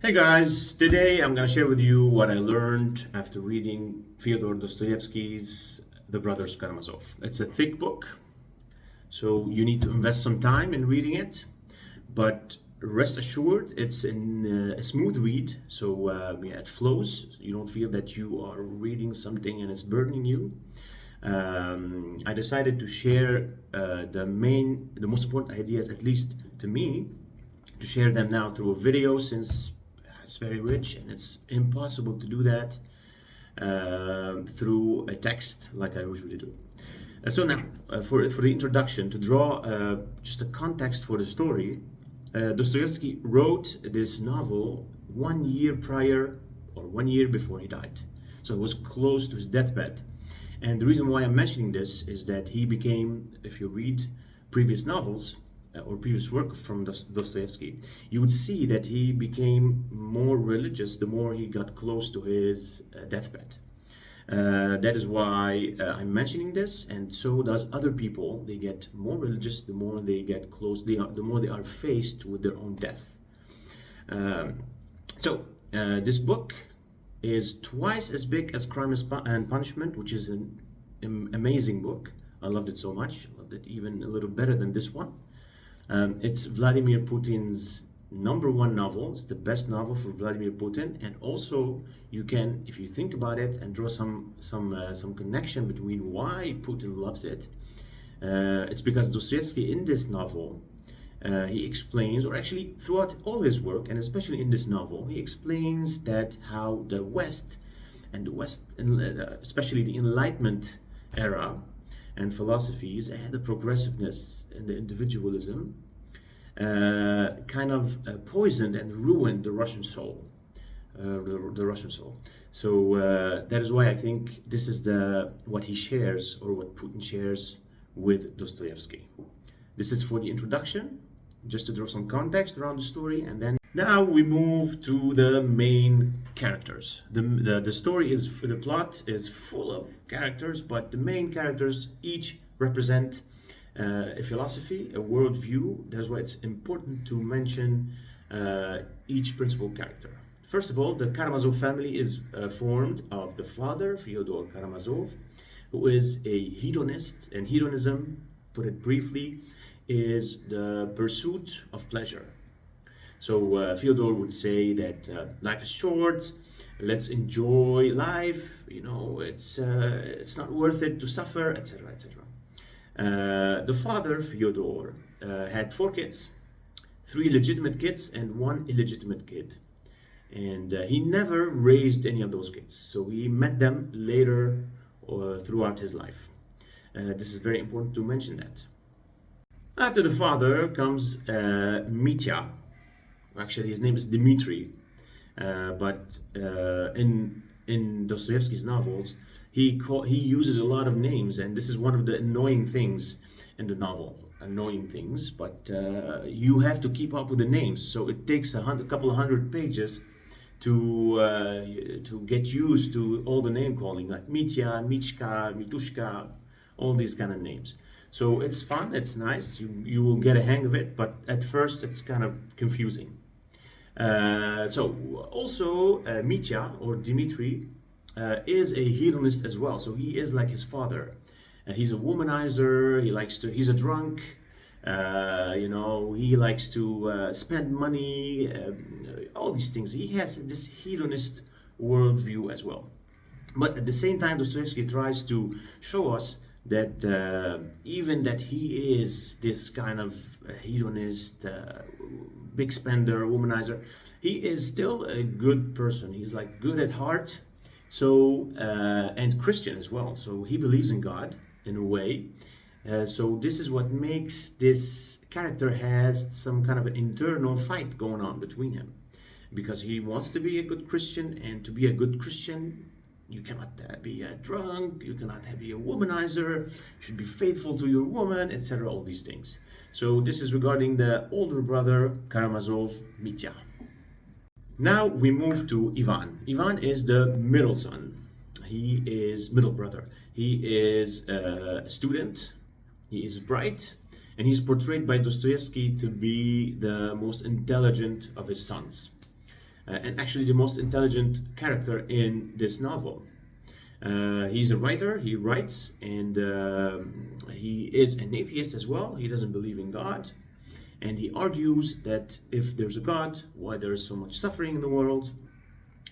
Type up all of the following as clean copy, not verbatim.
Hey guys, today I'm going to share with you what I learned after reading Fyodor Dostoevsky's The Brothers Karamazov. It's a thick book, so you need to invest some time in reading it, but rest assured it's a smooth read, so it flows. So you don't feel that you are reading something and it's burdening you. I decided to share the most important ideas, at least to me, to share them now through a video since it's very rich and it's impossible to do that through a text like I usually do. So now, for the introduction, to draw just a context for the story, Dostoevsky wrote this novel 1 year prior or 1 year before he died. So it was close to his deathbed. And the reason why I'm mentioning this is that he became, if you read previous novels, or previous work from Dostoevsky, you would see that he became more religious the more he got close to his deathbed. That is why I'm mentioning this, and so does other people. They get more religious the more they get close, the more they are faced with their own death. This book is twice as big as Crime and Punishment, which is an amazing book. I loved it so much. I loved it even a little better than this one. It's Vladimir Putin's #1 novel. It's the best novel for Vladimir Putin, and also you can, if you think about it and draw some connection between why Putin loves it, it's because Dostoevsky in this novel he explains, or actually throughout all his work, and especially in this novel, he explains that how the West, especially the Enlightenment era, and philosophies and the progressiveness and the individualism kind of poisoned and ruined the Russian soul. So that is why I think this is what he shares, or what Putin shares with Dostoevsky. This is for the introduction, just to draw some context around the story, and then now we move to the main characters. The story is, the plot is full of characters, but the main characters each represent a philosophy, a worldview. That's why it's important to mention each principal character. First of all, the Karamazov family is formed of the father, Fyodor Karamazov, who is a hedonist, and hedonism, put it briefly, is the pursuit of pleasure. So Fyodor would say that life is short, let's enjoy life, it's not worth it to suffer, etc., etc. The father, Fyodor, had 4 kids, 3 legitimate kids and 1 illegitimate kid. And he never raised any of those kids, so he met them later throughout his life. This is very important to mention that. After the father comes Mitya. Actually, his name is Dmitri, but in Dostoevsky's novels, he uses a lot of names, and this is one of the annoying things in the novel. But you have to keep up with the names, so it takes a couple of hundred pages to get used to all the name calling, like Mitya, Michka, Mitushka, all these kind of names. So it's fun, it's nice, you will get a hang of it, but at first it's kind of confusing. Mitya, or Dmitri, is a hedonist as well. So he is like his father. He's a womanizer. He's a drunk. He likes to spend money. All these things. He has this hedonist worldview as well. But at the same time, Dostoevsky tries to show us that even that he is this kind of hedonist, big spender, womanizer, he is still a good person. He's like good at heart, so and Christian as well. So he believes in God in a way. So this is what makes this character has some kind of an internal fight going on between him, because he wants to be a good Christian, and to be a good Christian, you cannot be a drunk, you cannot be a womanizer, you should be faithful to your woman, etc., all these things. So this is regarding the older brother, Karamazov, Mitya. Now we move to Ivan. Ivan is the middle son. He is middle brother. He is a student, he is bright, and he's portrayed by Dostoevsky to be the most intelligent of his sons. and actually the most intelligent character in this novel. He's a writer, he writes, and he is an atheist as well. He doesn't believe in God. And he argues that if there's a God, why there is so much suffering in the world?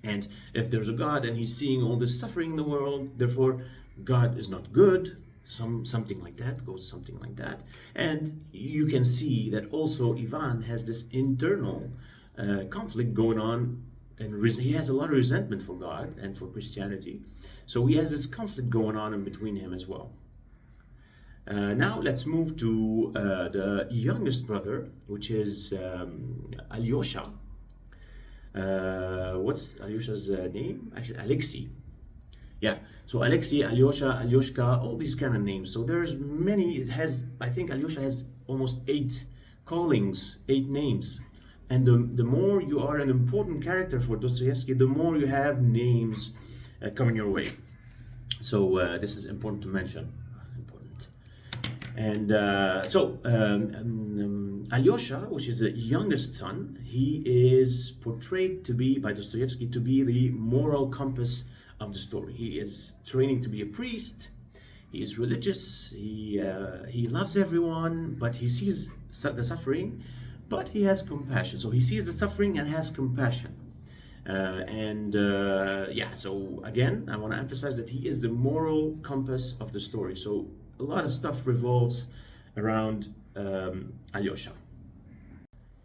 And if there's a God and he's seeing all this suffering in the world, therefore God is not good. Something like that, goes something like that. And you can see that also Ivan has this internal conflict going on, and he has a lot of resentment for God and for Christianity. So he has this conflict going on in between him as well. Now let's move to the youngest brother, which is Alyosha. What's Alyosha's name? Actually, Alexei. Yeah, so Alexei, Alyosha, Alyoshka, all these kind of names. So there's many. I think Alyosha has almost 8 callings, 8 names. And the more you are an important character for Dostoevsky, the more you have names coming your way. So this is important to mention. And Alyosha, which is the youngest son, he is portrayed to be, by Dostoevsky, to be the moral compass of the story. He is training to be a priest, he is religious, he loves everyone, but he sees the suffering, but he has compassion. So he sees the suffering and has compassion. So again, I want to emphasize that he is the moral compass of the story. So a lot of stuff revolves around Alyosha.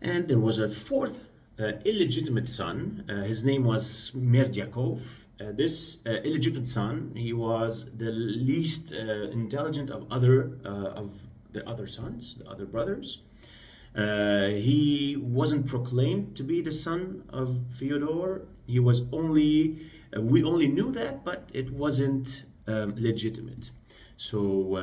And there was a 4th illegitimate son. His name was Merdyakov. This illegitimate son, he was the least intelligent of the other sons, the other brothers. He wasn't proclaimed to be the son of Fyodor. He was we only knew that, but it wasn't legitimate. So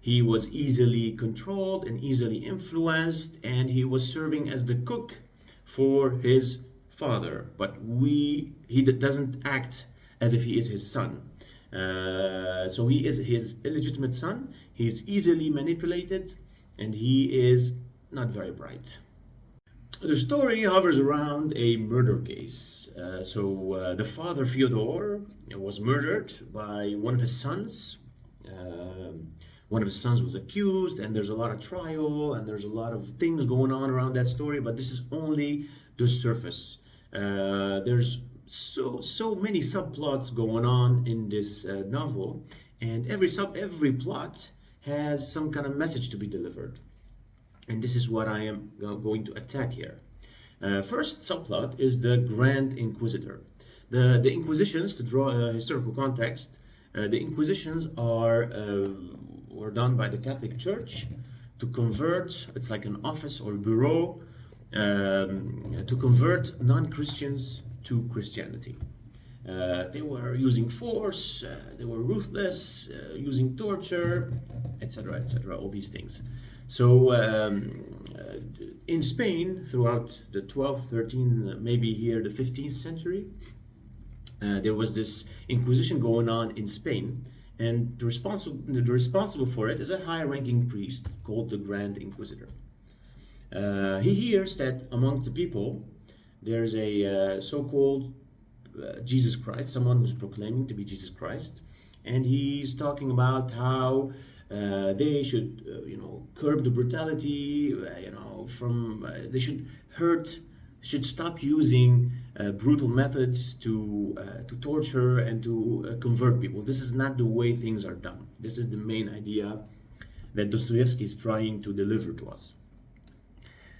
he was easily controlled and easily influenced, and he was serving as the cook for his father, but he doesn't act as if he is his son. So he is his illegitimate son. He's easily manipulated, and he is not very bright. The story hovers around a murder case. The father, Fyodor, was murdered by one of his sons. One of his sons was accused, and there's a lot of trial, and there's a lot of things going on around that story, but this is only the surface. There's so many subplots going on in this novel, and every plot has some kind of message to be delivered. And this is what I am going to attack here. First subplot is the Grand Inquisitor. The Inquisitions, to draw a historical context, the Inquisitions were done by the Catholic Church to convert, it's like an office or bureau, to convert non-Christians to Christianity. They were using force, they were ruthless, using torture, etc., all these things. So in Spain, throughout the 12th, 13th, maybe here the 15th century, there was this Inquisition going on in Spain, and the responsible for it is a high-ranking priest called the Grand Inquisitor. He hears that among the people there's a so-called Jesus Christ, someone who's proclaiming to be Jesus Christ, and he's talking about how they should, curb the brutality. They should stop using brutal methods to torture and to convert people. This is not the way things are done. This is the main idea that Dostoevsky is trying to deliver to us.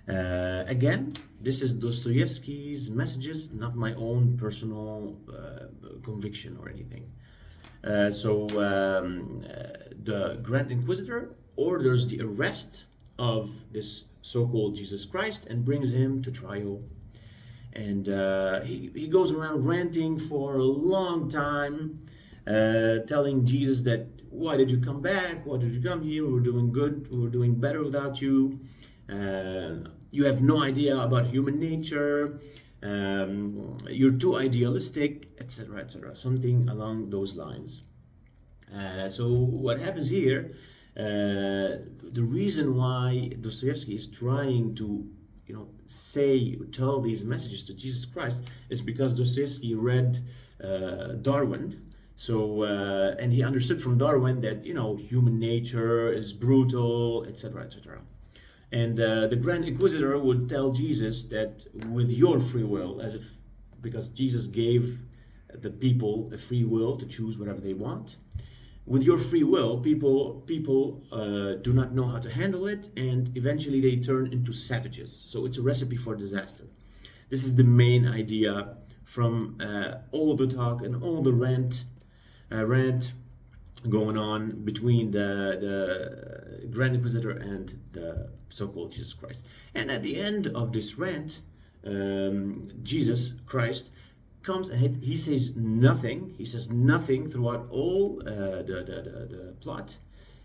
Again, this is Dostoevsky's messages, not my own personal conviction or anything. The Grand Inquisitor orders the arrest of this so-called Jesus Christ and brings him to trial. And he goes around ranting for a long time, telling Jesus that, why did you come back? Why did you come here? We were doing good. We were doing better without you. You have no idea about human nature. You're too idealistic, etc., something along those lines. So what happens here, the reason why Dostoevsky is trying to tell these messages to Jesus Christ is because Dostoevsky read Darwin. So and he understood from Darwin that human nature is brutal, etc., etc. And the Grand Inquisitor would tell Jesus that with your free will, because Jesus gave the people a free will to choose whatever they want. With your free will, people do not know how to handle it, and eventually they turn into savages. So it's a recipe for disaster. This is the main idea from all the talk and all the rant going on between the Grand Inquisitor and the so-called Jesus Christ. And at the end of this rant, Jesus Christ comes and he says nothing. He says nothing throughout all the plot,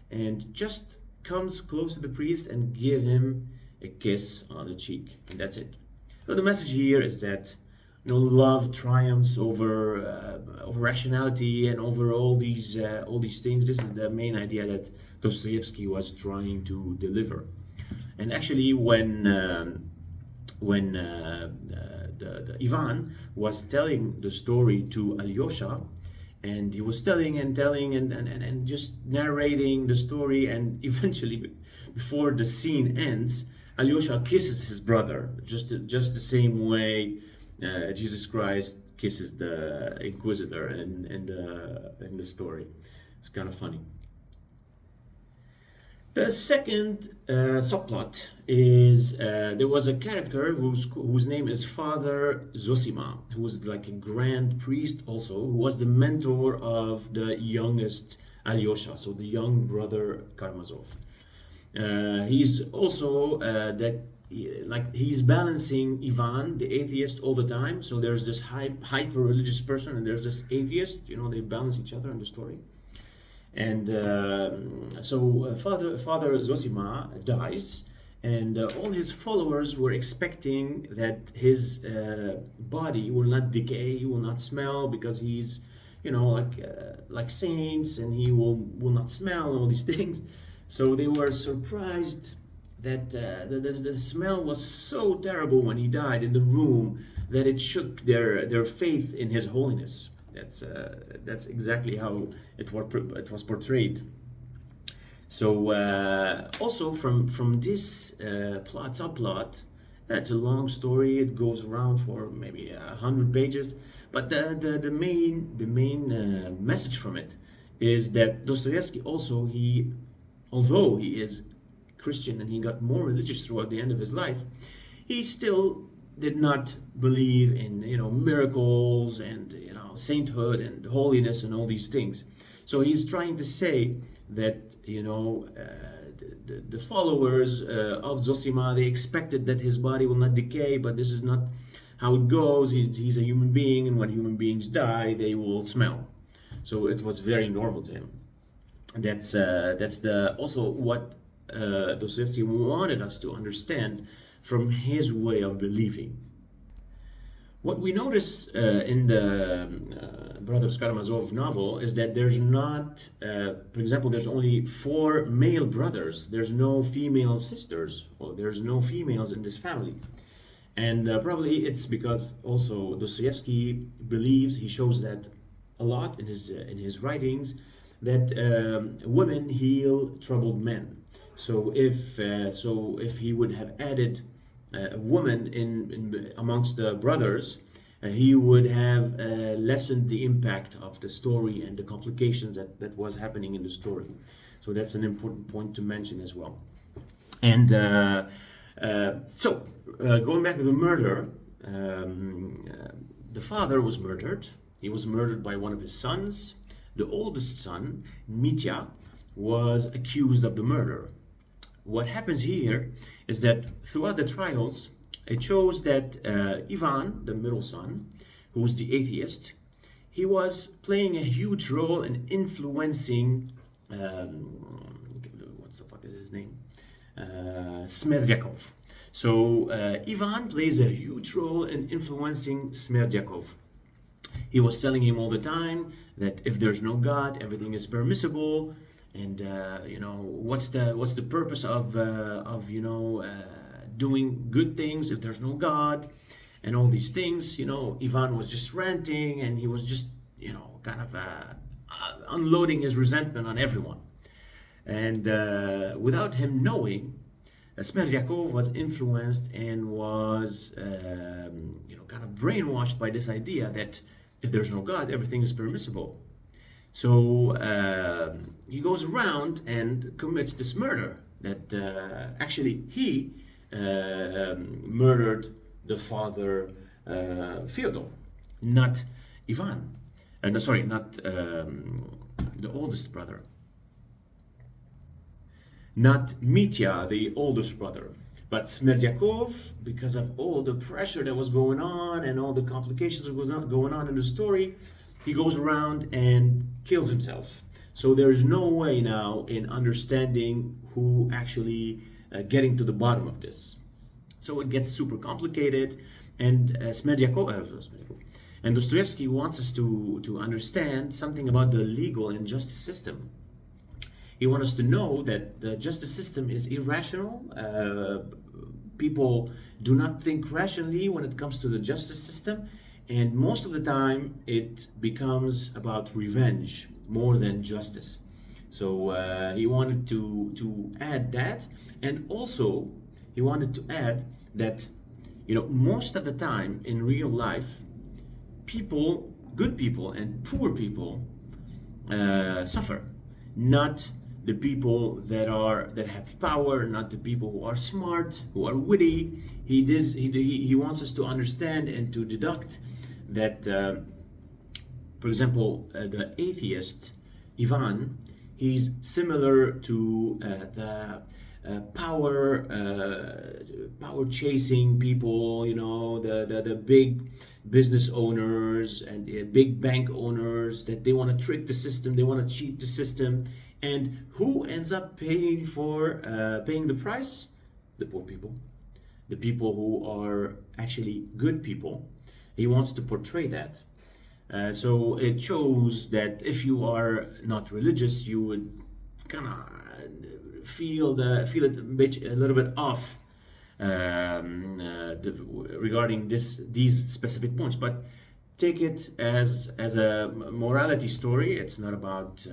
and just comes close to the priest and give him a kiss on the cheek, and that's it. So the message here is that love triumphs over rationality and over all these things. This is the main idea that Dostoevsky was trying to deliver. And actually, when the Ivan was telling the story to Alyosha, and he was telling and just narrating the story, and eventually, before the scene ends, Alyosha kisses his brother, just the same way Jesus Christ kisses the Inquisitor in the story. It's kind of funny. The second subplot is there was a character whose name is Father Zosima, who was like a grand priest also, who was the mentor of the youngest Alyosha, so the young brother Karamazov. He's also he's balancing Ivan, the atheist, all the time. So there's this hyper religious person, and there's this atheist. They balance each other in the story. And so Father Zosima dies, and all his followers were expecting that his body will not decay, he will not smell, because he's, like saints, and he will not smell and all these things. So they were surprised that the smell was so terrible when he died in the room that it shook their faith in his holiness. That's exactly how it was portrayed. So also from this subplot, that's a long story. It goes around for maybe 100 pages. But the main message from it is that Dostoevsky also, although he is Christian and he got more religious throughout the end of his life, he still did not believe in miracles and sainthood and holiness and all these things. So he's trying to say that the followers of Zosima, they expected that his body will not decay, but this is not how it goes. He's a human being, and when human beings die, they will smell. So it was very normal to him. That's also what Dostoevsky wanted us to understand from his way of believing. What we notice in the Brothers Karamazov novel is that there's not, for example, there's only 4 male brothers. There's no female sisters, or there's no females in this family. And probably it's because also Dostoevsky believes, he shows that a lot in his writings, that women heal troubled men. So if he would have added a woman in amongst the brothers, he would have lessened the impact of the story and the complications that was happening in the story. So that's an important point to mention as well. And going back to the murder, the father was murdered. He was murdered by one of his sons. The oldest son, Mitya, was accused of the murder. What happens here is that throughout the trials, it shows that Ivan, the middle son, who was the atheist, he was playing a huge role in influencing, what the fuck is his name? Smerdyakov. So Ivan plays a huge role in influencing Smerdyakov. He was telling him all the time that if there's no God, everything is permissible, and what's the purpose of doing good things if there's no God and all these things. Ivan was just ranting, and he was just, kind of unloading his resentment on everyone. And without him knowing, Smerdyakov was influenced and was, kind of brainwashed by this idea that if there's no God, everything is permissible. So he goes around and commits this murder that actually he murdered the father Fyodor, not Ivan. No, sorry, not the oldest brother. Not Mitya, the oldest brother, but Smerdyakov, because of all the pressure that was going on and all the complications that was going on in the story, he goes around and kills himself. So there's no way now in understanding who actually getting to the bottom of this. So it gets super complicated, and Smerdyakov and Dostoevsky wants us to understand something about the legal and justice system. He wants us to know that the justice system is irrational. People do not think rationally when it comes to the justice system, and most of the time it becomes about revenge more than justice. So he wanted to add that, and also he wanted to add that most of the time in real life, people, good people and poor people, suffer. Not the people that have power, not the people who are smart, who are witty. He wants us to understand and to deduct that, for example, the atheist Ivan, he's similar to the power chasing people, the big business owners and big bank owners, that they want to trick the system, they want to cheat the system. And who ends up paying the price? The poor people, the people who are actually good people. He wants to portray that. So it shows that if you are not religious, you would kind of feel it a little bit off regarding these specific points. But take it as a morality story. It's not about.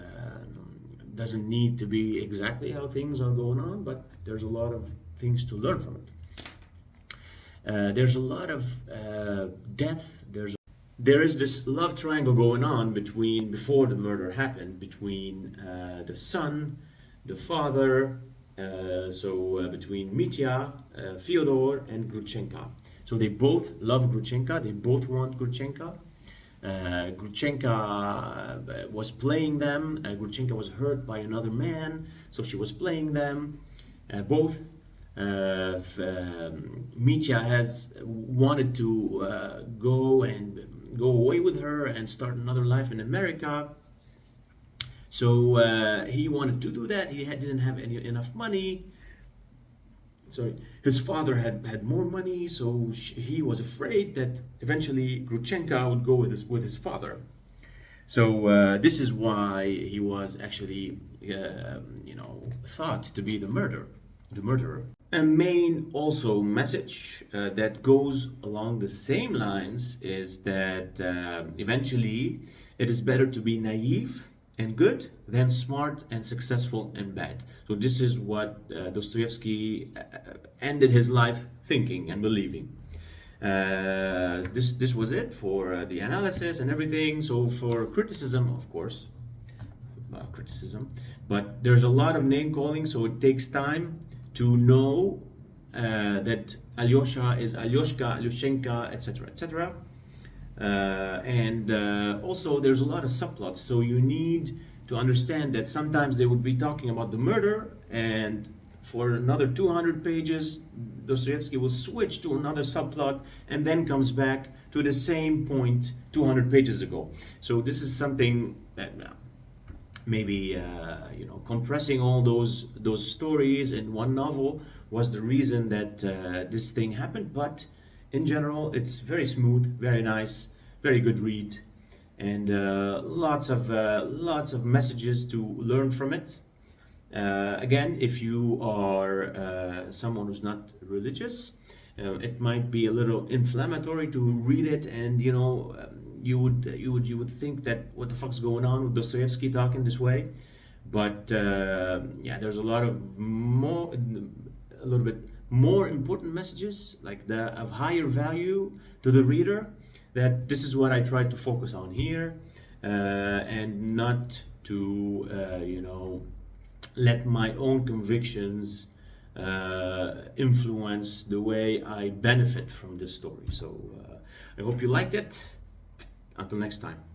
Doesn't need to be exactly how things are going on, but there's a lot of things to learn from it. There's a lot of death. There is this love triangle going on before the murder happened, between the son, the father, between Mitya, Fyodor, and Grudchenka. So they both love Grudchenka. They both want Grudchenka. Grudchenka was playing them. Grudchenka was hurt by another man, so she was playing them. Both. Mitya has wanted to go away with her and start another life in America. So he wanted to do that. He didn't have enough money. Sorry, his father had more money, so he was afraid that eventually Grudchenka would go with his father. So this is why he was actually, thought to be the murderer. A main also message that goes along the same lines is that eventually it is better to be naive and good than smart and successful and bad. So this is what Dostoevsky ended his life thinking and believing. This was it for the analysis and everything. So for criticism, of course, but there's a lot of name calling, so it takes time to know that Alyosha is Alyoshka, Alyoshenka, etc., etc. And also there's a lot of subplots, so you need to understand that sometimes they would be talking about the murder, and for another 200 pages Dostoevsky will switch to another subplot and then comes back to the same point 200 pages ago. So this is something that maybe compressing all those stories in one novel was the reason that this thing happened. But in general, it's very smooth, very nice, very good read, and lots of messages to learn from it. Again, if you are someone who's not religious, it might be a little inflammatory to read it, and you would think that what the fuck's going on with Dostoevsky talking this way, but yeah, there's a little bit more important messages like that of higher value to the reader. That this is what I try to focus on here, and not to let my own convictions influence the way I benefit from this story. So I hope you liked it. Until next time.